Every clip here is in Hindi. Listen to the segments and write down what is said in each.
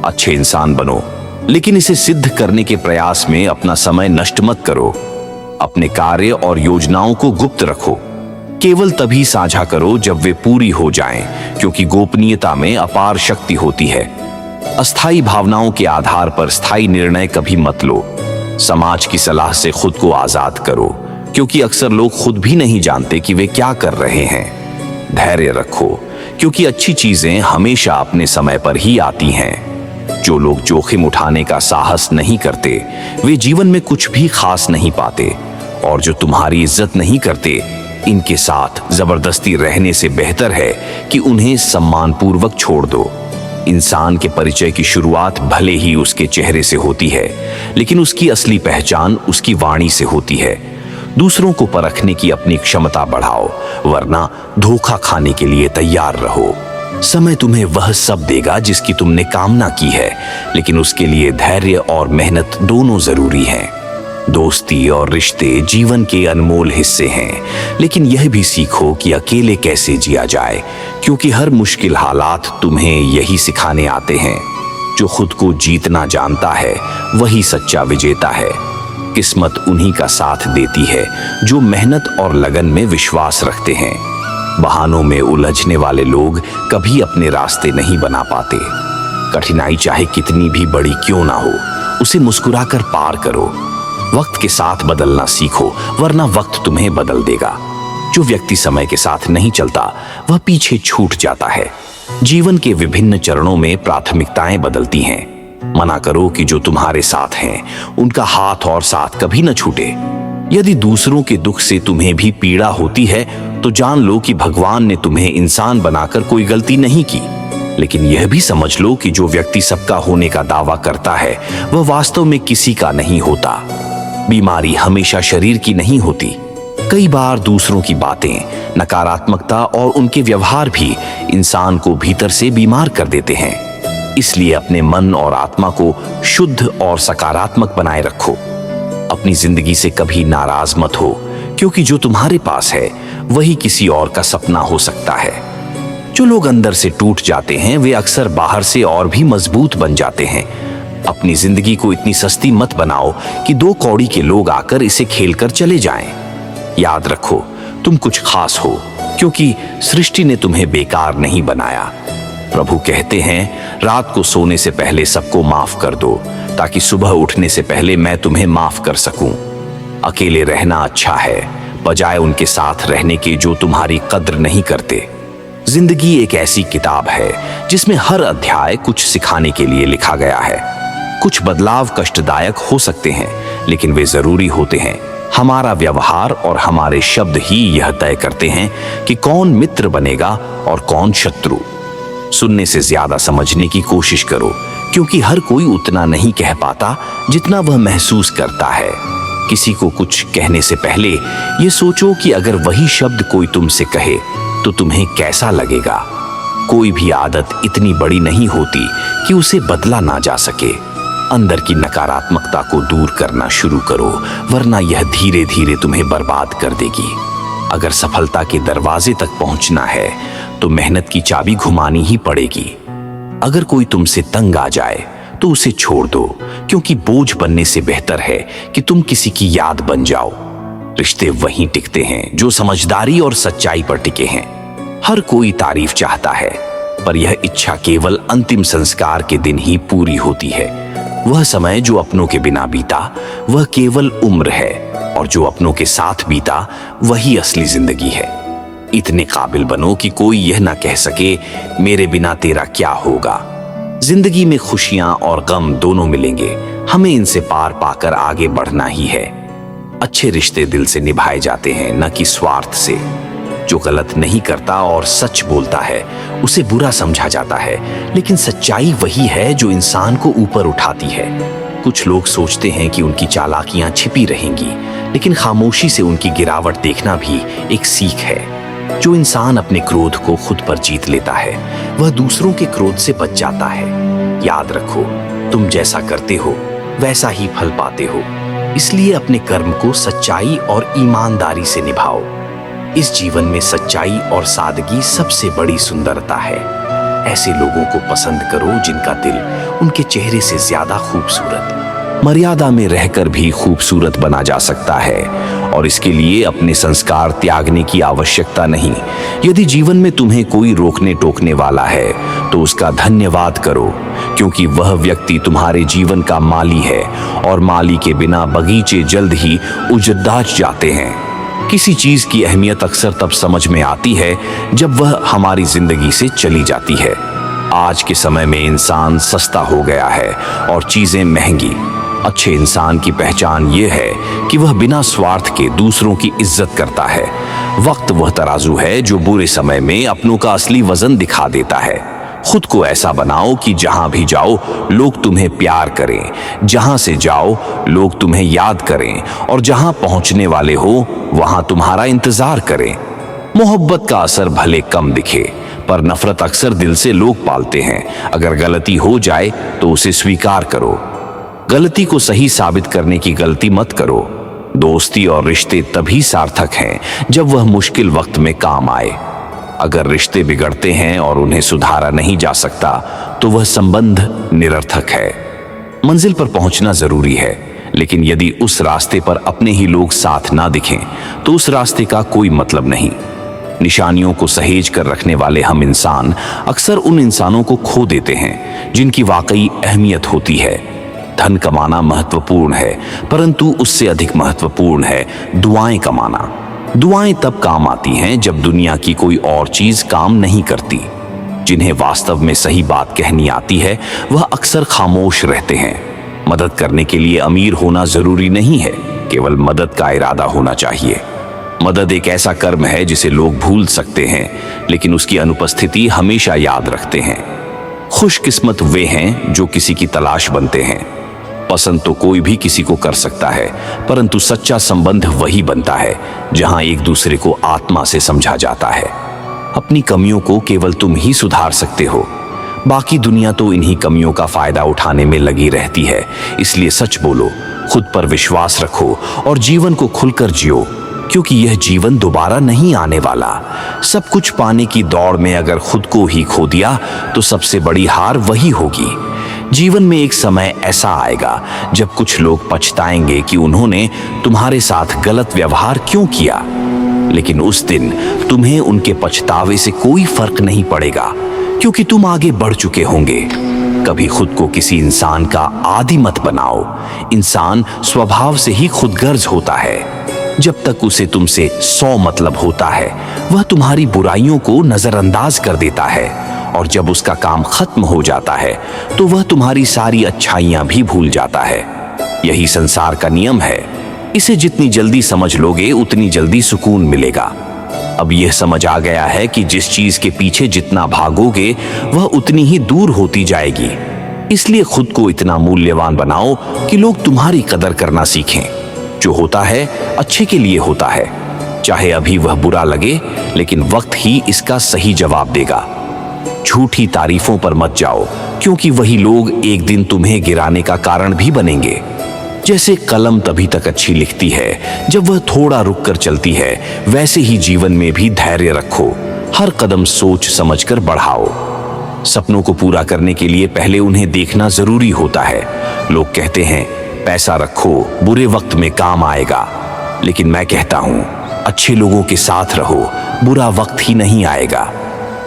अच्छे इंसान बनो, लेकिन इसे सिद्ध करने के प्रयास में अपना समय नष्ट मत करो। अपने कार्य और योजनाओं को गुप्त रखो। केवल तभी साझा करो जब वे पूरी हो जाएं, क्योंकि गोपनीयता में अपार शक्ति होती है। अस्थायी भावनाओं के आधार पर स्थायी निर्णय कभी मत लो। समाज की सलाह से खुद को आजाद करो, क्योंकि अक्सर लोग खुद भी नहीं जानते कि वे क्या कर रहे हैं। धैर्य रखो, क्योंकि अच्छी चीजें हमेशा अपने समय पर ही आती हैं। जो लोग जोखिम उठाने का साहस नहीं करते, वे जीवन में कुछ भी खास नहीं पाते, और जो तुम्हारी इज्जत नहीं करते, इनके साथ जबरदस्ती रहने से बेहतर है कि उन्हें सम्मानपूर्वक छोड़ दो। इंसान के परिचय की शुरुआत भले ही उसके चेहरे से होती है, लेकिन उसकी असली पहचान उसकी वाणी से होती है। दूसरों को परखने की अपनी क्षमता बढ़ाओ, वरना धोखा खाने के लिए तैयार रहो। समय तुम्हें वह सब देगा जिसकी तुमने कामना की है, लेकिन उसके लिए धैर्य और मेहनत दोनों जरूरी हैं। दोस्ती और रिश्ते जीवन के अनमोल हिस्से हैं, लेकिन यह भी सीखो कि अकेले कैसे जिया जाए, क्योंकि हर मुश्किल हालात तुम्हें यही सिखाने आते हैं। जो खुद को जीतना जानता है, वही सच्चा विजेता है। किस्मत उन्हीं का साथ देती है जो मेहनत और लगन में विश्वास रखते हैं। बहानों में उलझने वाले लोग कभी अपने रास्ते नहीं बना पाते। कठिनाई चाहे कितनी भी बड़ी क्यों ना हो, उसे मुस्कुराकर पार करो। वक्त के साथ बदलना सीखो, वरना वक्त तुम्हें बदल देगा। जो व्यक्ति समय के साथ नहीं चलता, वह पीछे छूट जाता है। जीवन के विभिन्न चरणों में प्राथमिकताएं बदलती हैं। मना करो कि जो तुम्हारे साथ हैं, उनका हाथ और साथ कभी न छूटे। यदि दूसरों के दुख से तुम्हें भी पीड़ा होती है, तो जान लो कि भगवान ने तुम्हें इंसान बनाकर कोई गलती नहीं की। लेकिन यह भी समझ लो कि जो व्यक्ति सबका होने का दावा करता है, वह वास्तव में किसी का नहीं होता। बीमारी हमेशा शरीर की नहीं होती। कई बार दूसरों की बातें, नकारात्मकता और उनके व्यवहार भी इंसान को भीतर से बीमार कर देते हैं। इसलिए अपने मन और आत्मा को शुद्ध और सकारात्मक बनाए रखो। अपनी जिंदगी से कभी नाराज मत हो, क्योंकि जो तुम्हारे पास है वही किसी और का सपना हो सकता है। जो लोग अंदर से टूट जाते हैं, वे अक्सर बाहर से और भी मजबूत बन जाते हैं। अपनी जिंदगी को इतनी सस्ती मत बनाओ कि दो कौड़ी के लोग आकर इसे खेलकर चले जाएं। याद रखो, तुम कुछ खास हो, क्योंकि सृष्टि ने तुम्हें बेकार नहीं बनाया। प्रभु कहते हैं, रात को सोने से पहले सबको माफ कर दो, ताकि सुबह उठने से पहले मैं तुम्हें माफ कर सकूं। अकेले रहना अच्छा है, बजाय उनके साथ रहने के जो तुम्हारी कद्र नहीं करते। जिंदगी एक ऐसी किताब है जिसमें हर अध्याय कुछ सिखाने के लिए लिखा गया है। कुछ बदलाव कष्टदायक हो सकते हैं, लेकिन वे जरूरी होते हैं। हमारा व्यवहार और हमारे शब्द ही यह तय करते हैं कि कौन मित्र बनेगा और कौन शत्रु। सुनने से ज्यादा समझने की कोशिश करो, क्योंकि हर कोई उतना नहीं कह पाता जितना वह महसूस करता है। किसी को कुछ कहने से पहले ये सोचो कि अगर वही शब्द कोई तुमसे कहे तो तुम्हें कैसा लगेगा। कोई भी आदत इतनी बड़ी नहीं होती कि उसे बदला ना जा सके। अंदर की नकारात्मकता को दूर करना शुरू करो, वरना यह धीरे धीरे तुम्हें बर्बाद कर देगी। अगर सफलता के दरवाजे तक पहुंचना है तो मेहनत की चाबी घुमानी ही पड़ेगी। अगर कोई तुमसे तंग आ जाए तो उसे छोड़ दो, क्योंकि बोझ बनने से बेहतर है कि तुम किसी की याद बन जाओ। रिश्ते वहीं टिकते हैं जो समझदारी और सच्चाई पर टिके हैं। हर कोई तारीफ चाहता है, पर यह इच्छा केवल अंतिम संस्कार के दिन ही पूरी होती है। वह समय जो अपनों के बिना बीता, वह केवल उम्र है, और जो अपनों के साथ बीता, वही असली जिंदगी है। इतने काबिल बनो कि कोई यह ना कह सके, मेरे बिना तेरा क्या होगा। जिंदगी में खुशियां और गम दोनों मिलेंगे, हमें इनसे पार पाकर आगे बढ़ना ही है। अच्छे रिश्ते दिल से निभाए जाते हैं, न कि स्वार्थ से। जो गलत नहीं करता और सच बोलता है, उसे बुरा समझा जाता है, लेकिन सच्चाई वही है जो इंसान को ऊपर उठाती है। कुछ लोग सोचते हैं कि उनकी चालाकियां छिपी रहेंगी, लेकिन खामोशी से उनकी गिरावट देखना भी एक सीख है। जो इंसान अपने क्रोध को खुद पर जीत लेता है, वह दूसरों के क्रोध से बच जाता है। याद रखो, तुम जैसा करते हो वैसा ही फल पाते हो। इसलिए अपने कर्म को सच्चाई और ईमानदारी से निभाओ। इस जीवन में सच्चाई और सादगी सबसे बड़ी सुंदरता है। ऐसे लोगों को पसंद करो जिनका दिल उनके चेहरे से ज्यादा खूबसूरत, मर्यादा में रहकर भी खूबसूरत बना जा सकता है, और इसके लिए अपने संस्कार त्यागने की आवश्यकता नहीं। यदि जीवन में तुम्हें कोई रोकने टोकने वाला है तो उसका धन्यवाद करो, क्योंकि वह व्यक्ति तुम्हारे जीवन का माली है, और माली के बिना बगीचे जल्द ही उजड़ जाते हैं। किसी चीज की अहमियत अक्सर तब समझ में आती है जब वह हमारी जिंदगी से चली जाती है। आज के समय में इंसान सस्ता हो गया है और चीजें महंगी। अच्छे इंसान की पहचान यह है कि वह बिना स्वार्थ के दूसरों की इज्जत करता है। वक्त वह तराजू है जो बुरे समय में अपनों का असली वजन दिखा देता है। खुद को ऐसा बनाओ कि जहां भी जाओ लोग तुम्हें प्यार करें, जहां से जाओ लोग तुम्हें याद करें, और जहां पहुंचने वाले हो वहां तुम्हारा इंतजार करें। मोहब्बत का असर भले कम दिखे, पर नफरत अक्सर दिल से लोग पालते हैं। अगर गलती हो जाए तो उसे स्वीकार करो। गलती को सही साबित करने की गलती मत करो। दोस्ती और रिश्ते तभी सार्थक हैं जब वह मुश्किल वक्त में काम आए। अगर रिश्ते बिगड़ते हैं और उन्हें सुधारा नहीं जा सकता तो वह संबंध निरर्थक है। मंजिल पर पहुंचना जरूरी है, लेकिन यदि उस रास्ते पर अपने ही लोग साथ ना दिखें तो उस रास्ते का कोई मतलब नहीं। निशानियों को सहेज कर रखने वाले हम इंसान अक्सर उन इंसानों को खो देते हैं जिनकी वाकई अहमियत होती है। धन कमाना महत्वपूर्ण है, परंतु उससे अधिक महत्वपूर्ण है दुआएं कमाना। दुआएं तब काम आती हैं जब दुनिया की कोई और चीज काम नहीं करती। जिन्हें वास्तव में सही बात कहनी आती है वह अक्सर खामोश रहते हैं। मदद करने के लिए अमीर होना जरूरी नहीं है, केवल मदद का इरादा होना चाहिए। मदद एक ऐसा कर्म है जिसे लोग भूल सकते हैं, लेकिन उसकी अनुपस्थिति हमेशा याद रखते हैं। खुशकिस्मत वे हैं जो किसी की तलाश बनते हैं। पसंद तो कोई भी किसी को कर सकता है, परंतु सच्चा संबंध वही बनता है जहां एक दूसरे को आत्मा से समझा जाता है। अपनी कमियों को केवल तुम ही सुधार सकते हो, बाकी दुनिया तो इन्हीं कमियों का फायदा उठाने में लगी रहती है। इसलिए सच बोलो, खुद पर विश्वास रखो और जीवन को खुलकर जियो, क्योंकि यह जीवन दोबारा नहीं आने वाला। सब कुछ पाने की दौड़ में अगर खुद को ही खो दिया तो सबसे बड़ी हार वही होगी। जीवन में एक समय ऐसा आएगा जब कुछ लोग पछताएंगे कि उन्होंने तुम्हारे साथ गलत व्यवहार क्यों किया, लेकिन उस दिन तुम्हें उनके पछतावे से कोई फर्क नहीं पड़ेगा, क्योंकि तुम आगे बढ़ चुके होंगे। कभी खुद को किसी इंसान का आदी मत बनाओ। इंसान स्वभाव से ही खुदगर्ज होता है। जब तक उसे तुमसे 100 मतलब होता है वह तुम्हारी बुराइयों को नजरअंदाज कर देता है, और जब उसका काम खत्म हो जाता है तो वह तुम्हारी सारी अच्छाइयां भी भूल जाता है। यही संसार का नियम है। इसे जितनी जल्दी समझ लोगे उतनी जल्दी सुकून मिलेगा। अब यह समझ आ गया है कि जिस चीज के पीछे जितना भागोगे वह उतनी ही दूर होती जाएगी। इसलिए खुद को इतना मूल्यवान बनाओ कि लोग तुम्हारी कदर करना सीखें। जो होता है अच्छे के लिए होता है, चाहे अभी वह बुरा लगे, लेकिन वक्त ही इसका सही जवाब देगा। झूठी तारीफों पर मत जाओ, क्योंकि वही लोग एक दिन तुम्हें गिराने का कारण भी बनेंगे। जैसे कलम तभी तक अच्छी लिखती है जब वह थोड़ा रुक कर चलती है, वैसे ही जीवन में भी धैर्य रखो। हर कदम सोच समझकर बढ़ाओ। सपनों को पूरा करने के लिए पहले उन्हें देखना जरूरी होता है। लोग कहते हैं पैसा रखो, बुरे वक्त में काम आएगा, लेकिन मैं कहता हूं अच्छे लोगों के साथ रहो, बुरा वक्त ही नहीं आएगा।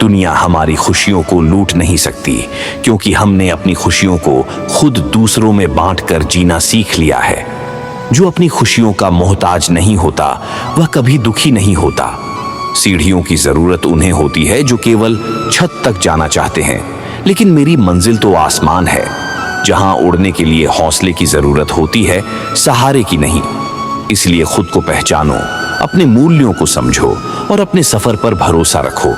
दुनिया हमारी खुशियों को लूट नहीं सकती, क्योंकि हमने अपनी खुशियों को खुद दूसरों में बांटकर जीना सीख लिया है। जो अपनी खुशियों का मोहताज नहीं होता वह कभी दुखी नहीं होता। सीढ़ियों की जरूरत उन्हें होती है जो केवल छत तक जाना चाहते हैं, लेकिन मेरी मंजिल तो आसमान है, जहां उड़ने के लिए हौसले की जरूरत होती है, सहारे की नहीं। इसलिए खुद को पहचानो, अपने मूल्यों को समझो और अपने सफर पर भरोसा रखो।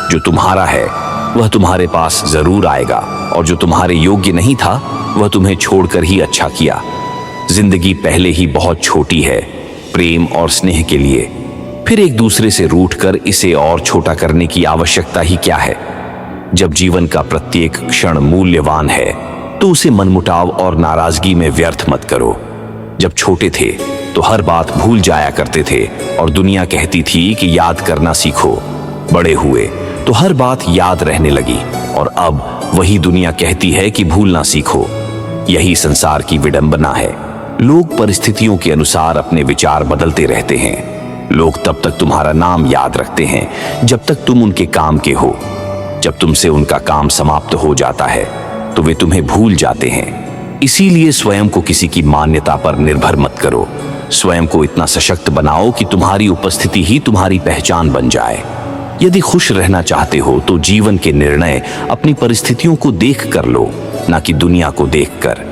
जो तुम्हारा है वह तुम्हारे पास जरूर आएगा, और जो तुम्हारे योग्य नहीं था वह तुम्हें छोड़कर ही अच्छा किया। जिंदगी पहले ही बहुत छोटी है प्रेम और स्नेह के लिए, फिर एक दूसरे से रूठकर इसे और छोटा करने की आवश्यकता ही क्या है। जब जीवन का प्रत्येक क्षण मूल्यवान है तो उसे मनमुटाव और नाराजगी में व्यर्थ मत करो। जब छोटे थे तो हर बात भूल जाया करते थे और दुनिया कहती थी कि याद करना सीखो। बड़े हुए तो हर बात याद रहने लगी और अब वही दुनिया कहती है कि भूलना सीखो। यही संसार की विडंबना है। लोग परिस्थितियों के अनुसार अपने विचार बदलते रहते हैं। लोग तब तक तुम्हारा नाम याद रखते हैं जब तक तुम उनके काम के हो। जब तुमसे उनका काम समाप्त हो जाता है तो वे तुम्हें भूल जाते हैं। इसीलिए स्वयं को किसी की मान्यता पर निर्भर मत करो। स्वयं को इतना सशक्त बनाओ कि तुम्हारी उपस्थिति ही तुम्हारी पहचान बन जाए। यदि खुश रहना चाहते हो तो जीवन के निर्णय अपनी परिस्थितियों को देख कर लो, ना कि दुनिया को देखकर।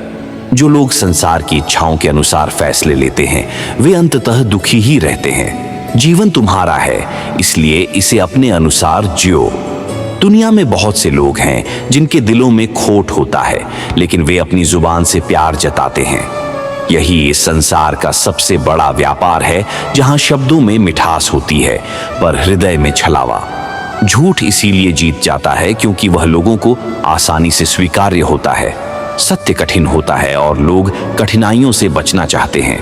जो लोग संसार की इच्छाओं के अनुसार फैसले लेते हैं वे अंततः दुखी ही रहते हैं। जीवन तुम्हारा है, इसलिए इसे अपने अनुसार जियो। दुनिया में बहुत से लोग हैं जिनके दिलों में खोट होता है, लेकिन वे अपनी जुबान से प्यार जताते हैं। यही इस संसार का सबसे बड़ा व्यापार है, जहां शब्दों में मिठास होती है पर हृदय में छलावा। झूठ इसीलिए जीत जाता है क्योंकि वह लोगों को आसानी से स्वीकार्य होता है। सत्य कठिन होता है और लोग कठिनाइयों से बचना चाहते हैं।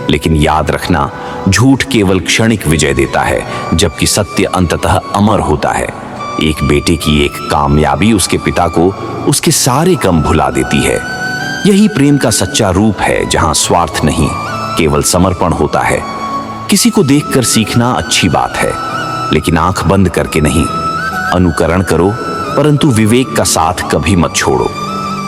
लेकिन याद रखना, झूठ केवल क्षणिक विजय देता है, जबकि सत्य अंततः अमर होता है। एक बेटे की एक कामयाबी उसके पिता को उसके सारे गम भुला देती है। यही प्रेम का सच्चा रूप है, जहां स्वार्थ नहीं, केवल समर्पण होता है। किसी को देखकर सीखना अच्छी बात है, लेकिन आंख बंद करके नहीं। अनुकरण करो, परंतु विवेक का साथ कभी मत छोड़ो।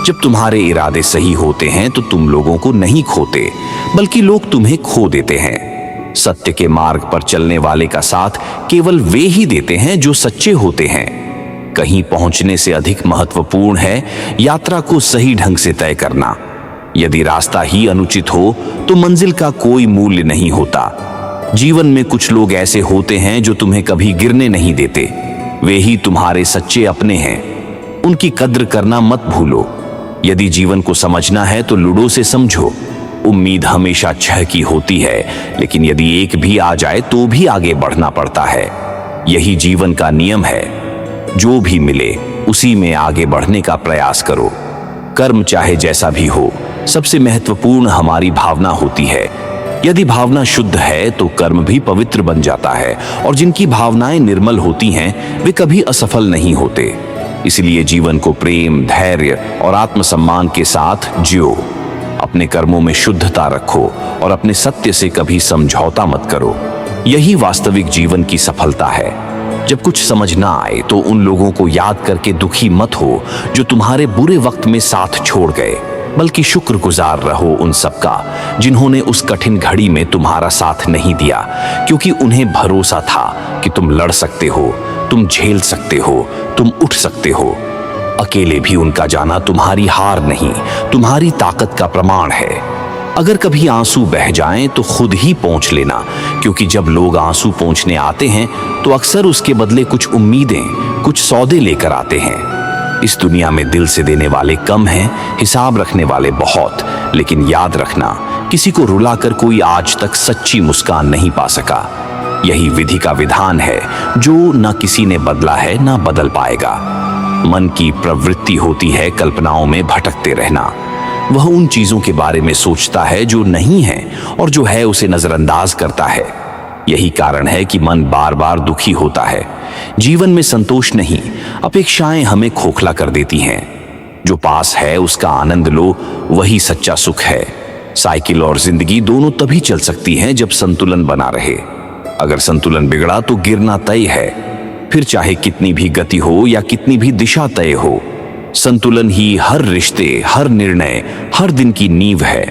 जब तुम्हारे इरादे सही होते हैं तो तुम लोगों को नहीं खोते, बल्कि लोग तुम्हें खो देते हैं। सत्य के मार्ग पर चलने वाले का साथ केवल वे ही देते हैं जो सच्चे होते हैं। कहीं पहुंचने से अधिक महत्वपूर्ण है यात्रा को सही ढंग से तय करना। यदि रास्ता ही अनुचित हो तो मंजिल का कोई मूल्य नहीं होता। जीवन में कुछ लोग ऐसे होते हैं जो तुम्हें कभी गिरने नहीं देते। वे ही तुम्हारे सच्चे अपने हैं। उनकी कद्र करना मत भूलो। यदि जीवन को समझना है तो लूडो से समझो। उम्मीद हमेशा 6 की होती है, लेकिन यदि एक भी आ जाए तो भी आगे बढ़ना पड़ता है। यही जीवन का नियम है। जो भी मिले उसी में आगे बढ़ने का प्रयास करो। कर्म चाहे जैसा भी हो, सबसे महत्वपूर्ण हमारी भावना होती है। यदि भावना शुद्ध है तो कर्म भी पवित्र बन जाता है, और जिनकी भावनाएं निर्मल होती हैं वे कभी असफल नहीं होते। इसलिए जीवन को प्रेम, धैर्य और आत्मसम्मान के साथ जियो। अपने कर्मों में शुद्धता रखो और अपने सत्य से कभी समझौता मत करो। यही वास्तविक जीवन की सफलता है। जब कुछ समझ ना आए तो उन लोगों को याद करके दुखी मत हो जो तुम्हारे बुरे वक्त में साथ छोड़ गए, बल्कि शुक्रगुजार रहो उन सबका जिन्होंने उस कठिन घड़ी में तुम्हारा साथ नहीं दिया, क्योंकि उन्हें भरोसा था कि तुम लड़ सकते हो, तुम झेल सकते हो, तुम उठ सकते हो। अकेले भी उनका जाना तुम्हारी हार नहीं, तुम्हारी ताकत का प्रमाण है। अगर कभी आंसू बह जाएं तो खुद ही पोंछ लेना, क्योंकि जब लोग आंसू पोंछने आते हैं तो अक्सर उसके बदले कुछ उम्मीदें, कुछ सौदे लेकर आते हैं। इस दुनिया में दिल से देने वाले कम हैं, हिसाब रखने वाले बहुत। लेकिन याद रखना, किसी को रुलाकर कोई आज तक सच्ची मुस्कान नहीं पा सका। यही विधि का विधान है जो न किसी ने बदला है न बदल पाएगा। मन की प्रवृत्ति होती है कल्पनाओं में भटकते रहना। वह उन चीजों के बारे में सोचता है जो नहीं है, और जो है उसे नजरअंदाज करता है। यही कारण है कि मन बार बार दुखी होता है। जीवन में संतोष नहीं, अपेक्षाएं हमें खोखला कर देती हैं। जो पास है उसका आनंद लो, वही सच्चा सुख है। साइकिल और जिंदगी दोनों तभी चल सकती हैं जब संतुलन बना रहे। अगर संतुलन बिगड़ा तो गिरना तय है। फिर चाहे कितनी भी गति हो या कितनी भी दिशा तय हो, संतुलन ही हर रिश्ते, हर निर्णय, हर दिन की नींव है।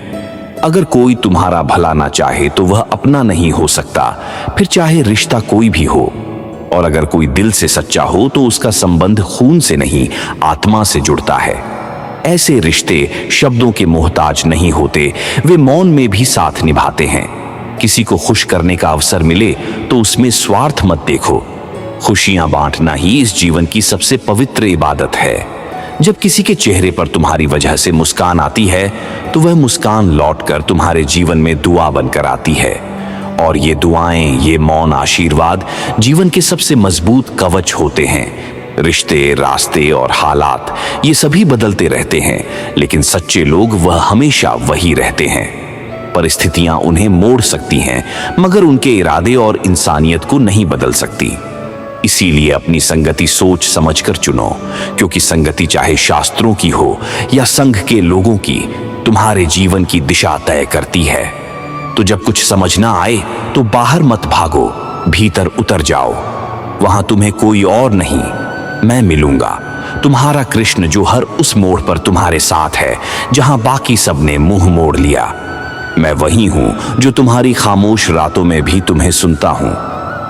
अगर कोई तुम्हारा भला ना चाहे तो वह अपना नहीं हो सकता, फिर चाहे रिश्ता कोई भी हो। और अगर कोई दिल से सच्चा हो तो उसका संबंध खून से नहीं, आत्मा से जुड़ता है। ऐसे रिश्ते शब्दों के मोहताज नहीं होते, वे मौन में भी साथ निभाते हैं। किसी को खुश करने का अवसर मिले तो उसमें स्वार्थ मत देखो। खुशियां बांटना ही इस जीवन की सबसे पवित्र इबादत है। जब किसी के चेहरे पर तुम्हारी वजह से मुस्कान आती है तो वह मुस्कान लौटकर तुम्हारे जीवन में दुआ बनकर आती है। और ये दुआएं, ये मौन आशीर्वाद जीवन के सबसे मजबूत कवच होते हैं। रिश्ते, रास्ते और हालात ये सभी बदलते रहते हैं, लेकिन सच्चे लोग वह हमेशा वही रहते हैं। परिस्थितियां उन्हें मोड़ सकती हैं, मगर उनके इरादे और इंसानियत को नहीं बदल सकती। इसीलिए अपनी संगति सोच समझकर चुनो, क्योंकि संगति चाहे शास्त्रों की हो या संघ के लोगों की, तुम्हारे जीवन की दिशा तय करती है। तो जब कुछ समझ ना आए तो बाहर मत भागो, भीतर उतर जाओ। वहां तुम्हें कोई और नहीं, मैं मिलूंगा, तुम्हारा कृष्ण, जो हर उस मोड़ पर तुम्हारे साथ है जहां बाकी सब ने मुंह मोड़ लिया। मैं वही हूं जो तुम्हारी खामोश रातों में भी तुम्हें सुनता हूं,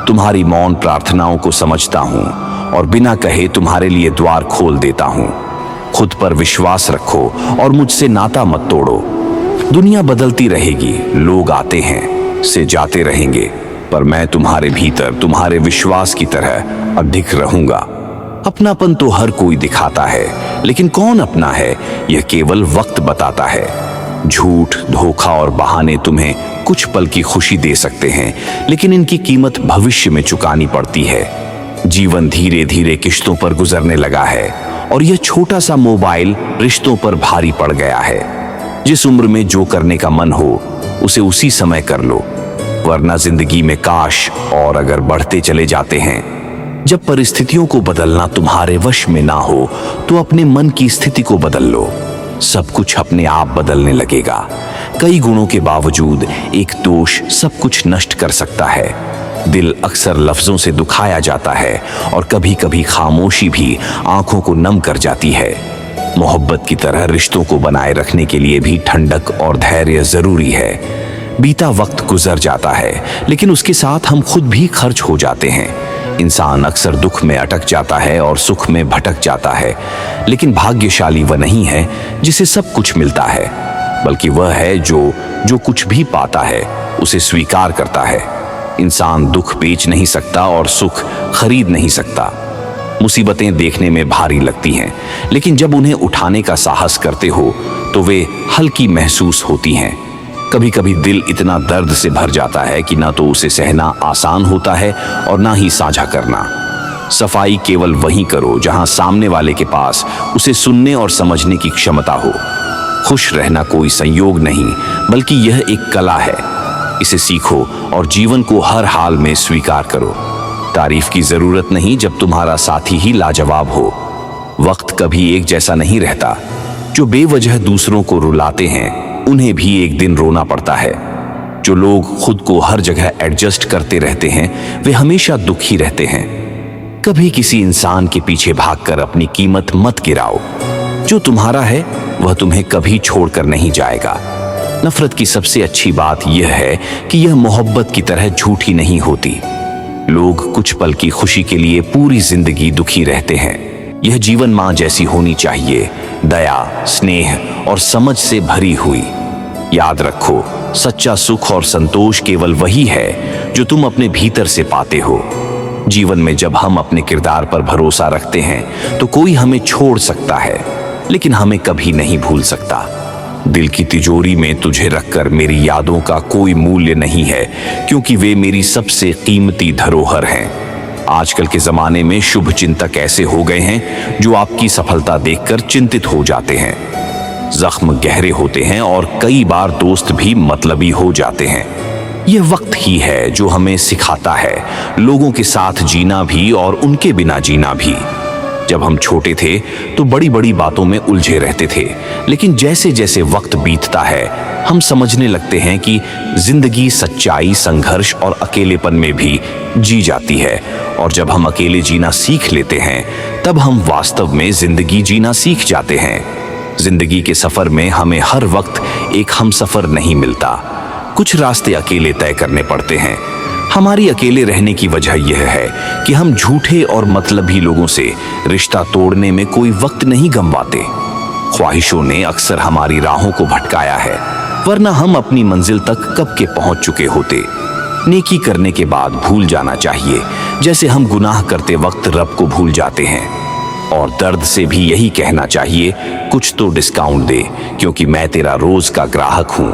तुम्हारी मौन प्रार्थनाओं को समझता हूं और बिना कहे तुम्हारे लिए द्वार खोल देता हूं। खुद पर विश्वास रखो और मुझसे नाता मत तोड़ो। दुनिया बदलती रहेगी, लोग आते हैं से जाते रहेंगे, पर मैं तुम्हारे भीतर तुम्हारे विश्वास की तरह अधिक रहूंगा। अपनापन तो हर कोई दिखाता है, लेकिन कौन अपना है यह केवल वक्त बताता है। झूठ, धोखा और बहाने तुम्हें कुछ पल की खुशी दे सकते हैं, लेकिन इनकी कीमत भविष्य में चुकानी पड़ती है। जीवन धीरे धीरे किश्तों पर गुजरने लगा है और यह छोटा सा मोबाइल रिश्तों पर भारी पड़ गया है। जिस उम्र में जो करने का मन हो उसे उसी समय कर लो, वरना जिंदगी में काश और अगर बढ़ते चले जाते हैं। जब परिस्थितियों को बदलना तुम्हारे वश में ना हो तो अपने मन की स्थिति को बदल लो, सब कुछ अपने आप बदलने लगेगा। कई गुणों के बावजूद एक दोष सब कुछ नष्ट कर सकता है। दिल अक्सर लफ्जों से दुखाया जाता है और कभी कभी खामोशी भी आंखों को नम कर जाती है। मोहब्बत की तरह रिश्तों को बनाए रखने के लिए भी ठंडक और धैर्य जरूरी है। बीता वक्त गुजर जाता है, लेकिन उसके साथ हम खुद भी खर्च हो जाते हैं। इंसान अक्सर दुख में अटक जाता है और सुख में भटक जाता है, लेकिन भाग्यशाली वह नहीं है जिसे सब कुछ मिलता है, बल्कि वह है जो कुछ भी पाता है उसे स्वीकार करता है। इंसान दुख बेच नहीं सकता और सुख खरीद नहीं सकता। मुसीबतें देखने में भारी लगती हैं, लेकिन जब उन्हें उठाने का साहस करते हो तो वे हल्की महसूस होती हैं। कभी कभी दिल इतना दर्द से भर जाता है कि ना तो उसे सहना आसान होता है और ना ही साझा करना। सफाई केवल वहीं करो जहां सामने वाले के पास उसे सुनने और समझने की क्षमता हो। खुश रहना कोई संयोग नहीं, बल्कि यह एक कला है। इसे सीखो और जीवन को हर हाल में स्वीकार करो। तारीफ की जरूरत नहीं जब तुम्हारा साथी ही लाजवाब हो। वक्त कभी एक जैसा नहीं रहता। जो बेवजह दूसरों को रुलाते हैं उन्हें भी एक दिन रोना पड़ता है। जो लोग खुद को हर जगह एडजस्ट करते रहते हैं वे हमेशा दुखी रहते हैं। कभी किसी इंसान के पीछे भागकर अपनी कीमत मत गिराओ। जो तुम्हारा है वह तुम्हें कभी छोड़कर नहीं जाएगा। नफरत की सबसे अच्छी बात यह है कि यह मोहब्बत की तरह झूठी नहीं होती। लोग कुछ पल की खुशी के लिए पूरी जिंदगी दुखी रहते हैं। यह जीवन मां जैसी होनी चाहिए, दया, स्नेह और समझ से भरी हुई। याद रखो, सच्चा सुख और संतोष केवल वही है जो तुम अपने भीतर से पाते हो। जीवन में जब हम अपने किरदार पर भरोसा रखते हैं तो कोई हमें छोड़ सकता है, लेकिन हमें कभी नहीं भूल सकता। दिल की तिजोरी में तुझे रखकर मेरी यादों का कोई मूल्य नहीं है, क्योंकि वे मेरी सबसे कीमती धरोहर हैं। आजकल के जमाने में शुभ चिंतक ऐसे हो गए हैं जो आपकी सफलता देखकर चिंतित हो जाते हैं। जख्म गहरे होते हैं और कई बार दोस्त भी मतलबी हो जाते हैं। यह वक्त ही है जो हमें सिखाता है लोगों के साथ जीना भी और उनके बिना जीना भी। जब हम छोटे थे तो बड़ी बड़ी बातों में उलझे रहते थे, लेकिन जैसे जैसे वक्त बीतता है हम समझने लगते हैं कि जिंदगी सच्चाई, संघर्ष और अकेलेपन में भी जी जाती है। और जब हम अकेले जीना सीख लेते हैं तब हम वास्तव में जिंदगी जीना सीख जाते हैं। जिंदगी के सफर में हमें हर वक्त एक हमसफर नहीं मिलता। कुछ रास्ते अकेले तय करने पड़ते हैं। हमारी अकेले रहने की वजह यह है कि हम झूठे और मतलबी लोगों से रिश्ता तोड़ने में कोई वक्त नहीं गंवाते। ख्वाहिशों ने अक्सर हमारी राहों को भटकाया है, वरना हम अपनी मंजिल तक कब के पहुंच चुके होते। नेकी करने के बाद भूल जाना चाहिए, जैसे हम गुनाह करते वक्त रब को भूल जाते हैं। और दर्द से भी यही कहना चाहिए, कुछ तो डिस्काउंट दे, क्योंकि मैं तेरा रोज का ग्राहक हूं।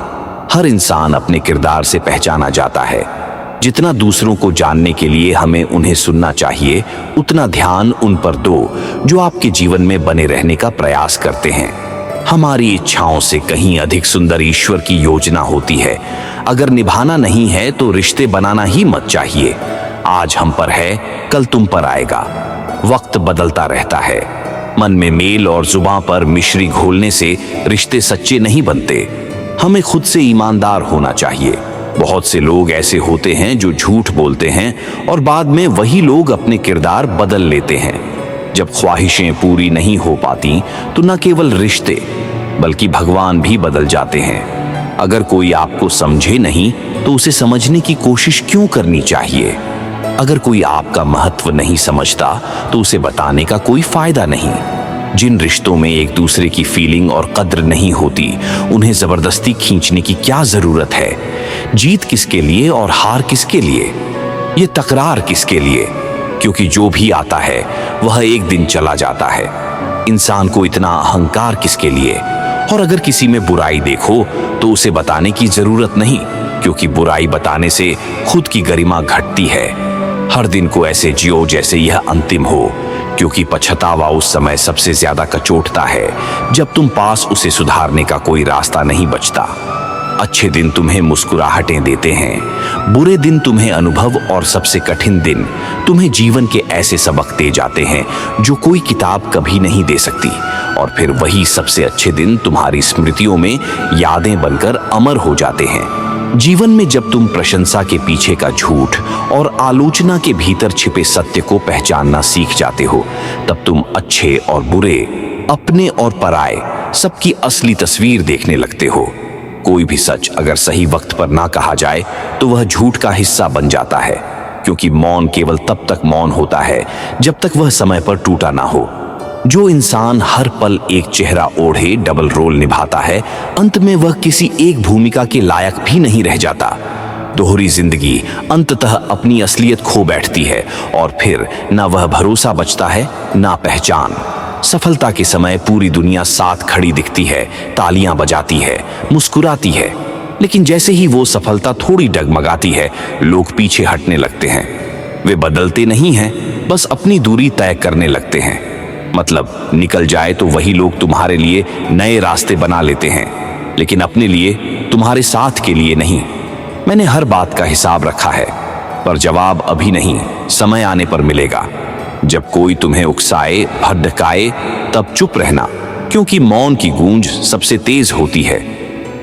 हर इंसान अपने किरदार से पहचाना जाता है। जितना दूसरों को जानने के लिए हमें उन्हें सुनना चाहिए, उतना ध्यान उन पर दो जो आपके जीवन में बने रहने का प्रयास करते हैं। हमारी इच्छाओं से कहीं अधिक सुंदर ईश्वर की योजना होती है। अगर निभाना नहीं है तो रिश्ते बनाना ही मत चाहिए। आज हम पर है, कल तुम पर आएगा। वक्त बदलता रहता है। मन में मेल और जुबान पर मिश्री घोलने से रिश्ते सच्चे नहीं बनते। हमें खुद से ईमानदार होना चाहिए। बहुत से लोग ऐसे होते हैं जो झूठ बोलते हैं और बाद में वही लोग अपने किरदार बदल लेते हैं। जब ख्वाहिशें पूरी नहीं हो पाती तो न केवल रिश्ते बल्कि भगवान भी बदल जाते हैं। अगर कोई आपको समझे नहीं तो उसे समझने की कोशिश क्यों करनी चाहिए? अगर कोई आपका महत्व नहीं समझता तो उसे बताने का कोई फायदा नहीं। जिन रिश्तों में एक दूसरे की फीलिंग और कद्र नहीं होती, उन्हें जबरदस्ती खींचने की क्या जरूरत है? जीत किसके लिए और हार किसके लिए? ये तकरार किसके लिए? क्योंकि जो भी आता है वह एक दिन चला जाता है। इंसान को इतना अहंकार किसके लिए? और अगर किसी में बुराई देखो तो उसे बताने की जरूरत नहीं, क्योंकि बुराई बताने से खुद की गरिमा घटती है। हर दिन को ऐसे जियो जैसे यह अंतिम हो, क्योंकि पछतावा उस समय सबसे ज्यादा कचोटता है जब तुम पास उसे सुधारने का कोई रास्ता नहीं बचता। अच्छे दिन तुम्हें मुस्कुराहटें देते हैं, बुरे दिन तुम्हें अनुभव और सबसे कठिन दिन तुम्हें जीवन के ऐसे सबक दे जाते हैं जो कोई किताब कभी नहीं दे सकती। और फिर वही सबसे अच्छे दिन तुम्हारी स्मृतियों में यादें बनकर अमर हो जाते हैं। जीवन में जब तुम प्रशंसा के पीछे का झूठ और आलोचना के भीतर छिपे सत्य को पहचानना सीख जाते हो, तब तुम अच्छे और बुरे, अपने और पराये, सबकी असली तस्वीर देखने लगते हो। कोई भी सच अगर सही वक्त पर ना कहा जाए तो वह झूठ का हिस्सा बन जाता है, क्योंकि मौन केवल तब तक मौन होता है जब तक वह समय पर टूटा ना हो। जो इंसान हर पल एक चेहरा ओढ़े डबल रोल निभाता है, अंत में वह किसी एक भूमिका के लायक भी नहीं रह जाता। दोहरी जिंदगी अंततः अपनी असलियत खो बैठती है और फिर ना वह भरोसा बचता है ना पहचान। सफलता के समय पूरी दुनिया साथ खड़ी दिखती है, तालियां बजाती है, मुस्कुराती है, लेकिन जैसे ही वो सफलता थोड़ी डगमगाती है, लोग पीछे हटने लगते हैं। वे बदलते नहीं हैं, बस अपनी दूरी तय करने लगते हैं। मतलब निकल जाए तो वही लोग तुम्हारे लिए नए रास्ते बना लेते हैं, लेकिन अपने लिए, तुम्हारे साथ के लिए नहीं। मैंने हर बात का हिसाब रखा है, पर जवाब अभी नहीं, समय आने पर मिलेगा। जब कोई तुम्हें उकसाए, भड़काए, तब चुप रहना, क्योंकि मौन की गूंज सबसे तेज होती है।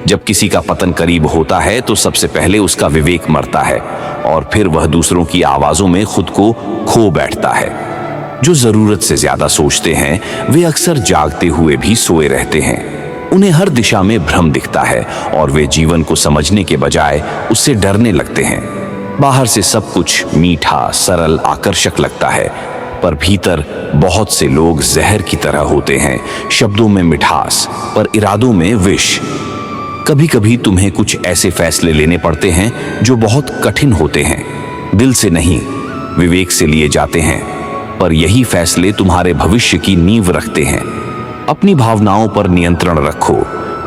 जब किसी का पतन करीब होता है तो सबसे पहले उसका विवेक मरता है और फिर वह दूसरों की आवाजों में खुद को खो बैठता है। जो जरूरत से ज्यादा सोचते हैं वे अक्सर जागते हुए भी सोए रहते हैं। उन्हें हर दिशा में भ्रम दिखता है और वे जीवन को समझने के बजाय उससे डरने लगते हैं। बाहर से सब कुछ मीठा, सरल, आकर्षक लगता है, पर भीतर बहुत से लोग जहर की तरह होते हैं। शब्दों में मिठास पर इरादों में विष। कभी कभी तुम्हें कुछ ऐसे फैसले लेने पड़ते हैं जो बहुत कठिन होते हैं। दिल से नहीं, विवेक से लिए जाते हैं, पर यही फैसले तुम्हारे भविष्य की नींव रखते हैं। अपनी भावनाओं पर नियंत्रण रखो,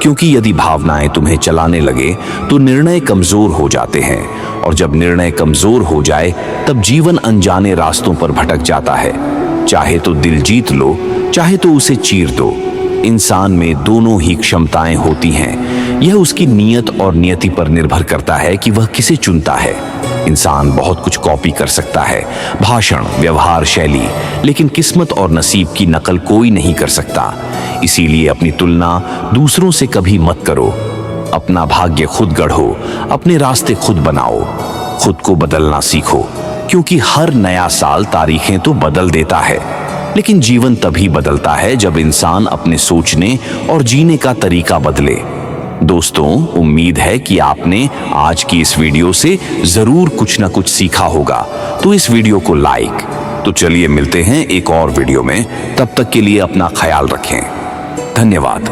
क्योंकि यदि भावनाएं तुम्हें चलाने लगे तो निर्णय कमजोर हो जाते हैं, और जब निर्णय कमजोर हो जाए तब जीवन अनजाने रास्तों पर भटक जाता है। चाहे तो दिल जीत लो, चाहे तो उसे चीर दो। इंसान में दोनों ही क्षमताएं होती हैं। यह उसकी नीयत और नियति पर निर्भर करता है कि वह किसे चुनता है। इंसान बहुत कुछ कॉपी कर सकता है, भाषण, व्यवहार शैली, लेकिन किस्मत और नसीब की नकल कोई नहीं कर सकता। इसीलिए अपनी तुलना दूसरों से कभी मत करो। अपना भाग्य खुद गढ़ो, अपने रास्ते खुद बनाओ, खुद को बदलना सीखो, क्योंकि हर नया साल तारीखें तो बदल देता है, लेकिन जीवन तभी बदलता है जब इंसान अपने सोचने और जीने का तरीका बदले। दोस्तों, उम्मीद है कि आपने आज की इस वीडियो से जरूर कुछ ना कुछ सीखा होगा, तो इस वीडियो को लाइक। तो चलिए मिलते हैं एक और वीडियो में, तब तक के लिए अपना ख्याल रखें। धन्यवाद।